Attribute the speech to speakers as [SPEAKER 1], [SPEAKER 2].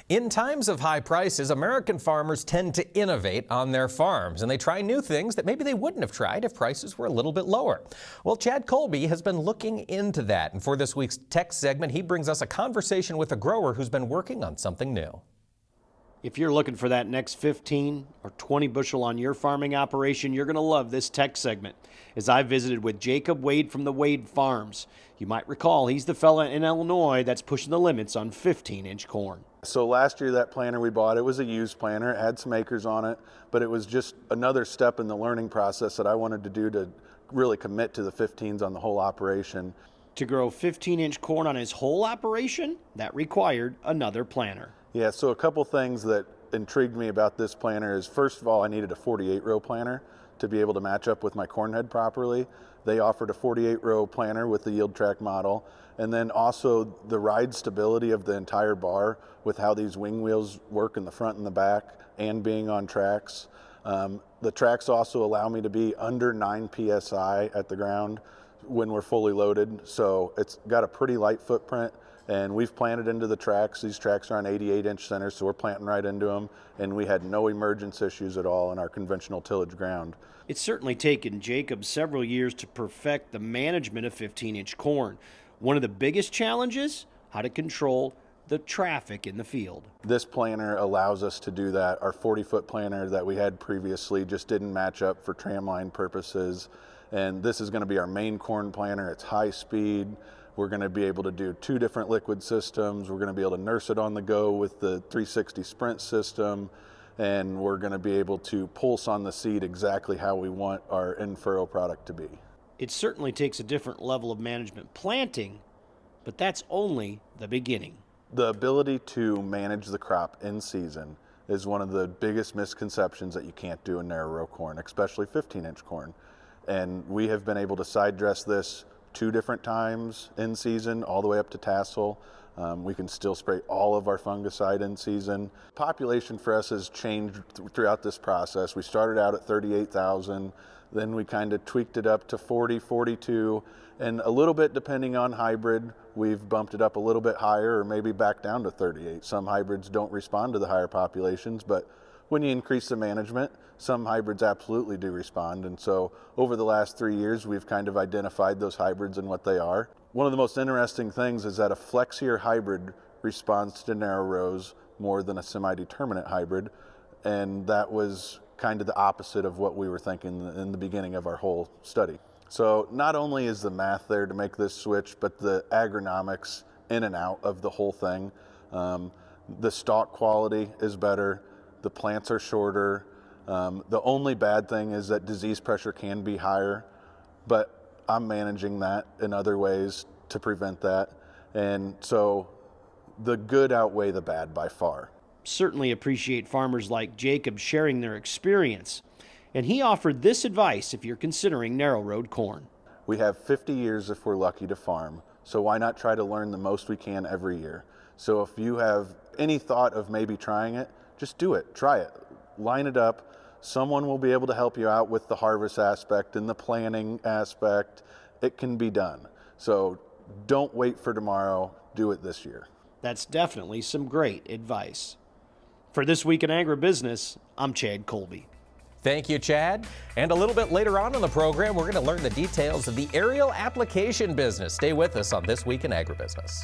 [SPEAKER 1] In times of high prices, American farmers tend to innovate on their farms, and they try new things that maybe they wouldn't have tried if prices were a little bit lower. Well, Chad Colby has been looking into that, and for this week's tech segment, he brings us a conversation with a grower who's been working on something new.
[SPEAKER 2] If you're looking for that next 15 or 20 bushel on your farming operation, you're going to love this tech segment. As I visited with Jacob Wade from the Wade Farms. You might recall he's the fella in Illinois that's pushing the limits on 15-inch corn.
[SPEAKER 3] So last year that planter we bought, it was a used planter. It had some acres on it, but it was just another step in the learning process that I wanted to do to really commit to the 15s on the whole operation.
[SPEAKER 2] To grow 15-inch corn on his whole operation, that required another planter.
[SPEAKER 3] Yeah, so a couple things that intrigued me about this planter is, first of all, I needed a 48-row planter to be able to match up with my corn head properly. They offered a 48-row planter with the YieldTrac model, and then also the ride stability of the entire bar with how these wing wheels work in the front and the back and being on tracks. The tracks also allow me to be under 9 PSI at the ground when we're fully loaded, so it's got a pretty light footprint. And we've planted into the tracks. These tracks are on 88-inch centers, so we're planting right into them. And we had no emergence issues at all in our conventional tillage ground.
[SPEAKER 2] It's certainly taken Jacob several years to perfect the management of 15-inch corn. One of the biggest challenges, how to control the traffic in the field.
[SPEAKER 3] This planter allows us to do that. Our 40-foot planter that we had previously just didn't match up for tramline purposes. And this is going to be our main corn planter. It's high speed. We're going to be able to do 2 different liquid systems. We're going to be able to nurse it on the go with the 360 sprint system. And we're going to be able to pulse on the seed exactly how we want our in-furrow product to be.
[SPEAKER 2] It certainly takes a different level of management planting, but that's only the beginning.
[SPEAKER 3] The ability to manage the crop in season is one of the biggest misconceptions that you can't do in narrow row corn, especially 15-inch corn. And we have been able to side dress this 2 different times in season, all the way up to tassel. We can still spray all of our fungicide in season. Population for us has changed throughout this process. We started out at 38,000, then we kind of tweaked it up to 40, 42, and a little bit depending on hybrid, we've bumped it up a little bit higher or maybe back down to 38. Some hybrids don't respond to the higher populations, but when you increase the management, some hybrids absolutely do respond. And so over the last 3 years, we've kind of identified those hybrids and what they are. One of the most interesting things is that a flexier hybrid responds to narrow rows more than a semi-determinate hybrid. And that was kind of the opposite of what we were thinking in the beginning of our whole study. So not only is the math there to make this switch, but the agronomics in and out of the whole thing. The stalk quality is better. The plants are shorter. The only bad thing is that disease pressure can be higher, but I'm managing that in other ways to prevent that. And so the good outweigh the bad by far.
[SPEAKER 2] Certainly appreciate farmers like Jacob sharing their experience. And he offered this advice if you're considering narrow road corn.
[SPEAKER 3] We have 50 years if we're lucky to farm, so why not try to learn the most we can every year? So if you have any thought of maybe trying it, just do it, try it, line it up. Someone will be able to help you out with the harvest aspect and the planning aspect. It can be done. So don't wait for tomorrow, do it this year.
[SPEAKER 2] That's definitely some great advice. For This Week in Agribusiness, I'm Chad Colby.
[SPEAKER 1] Thank you, Chad. And a little bit later on in the program, we're going to learn the details of the aerial application business. Stay with us on This Week in Agribusiness.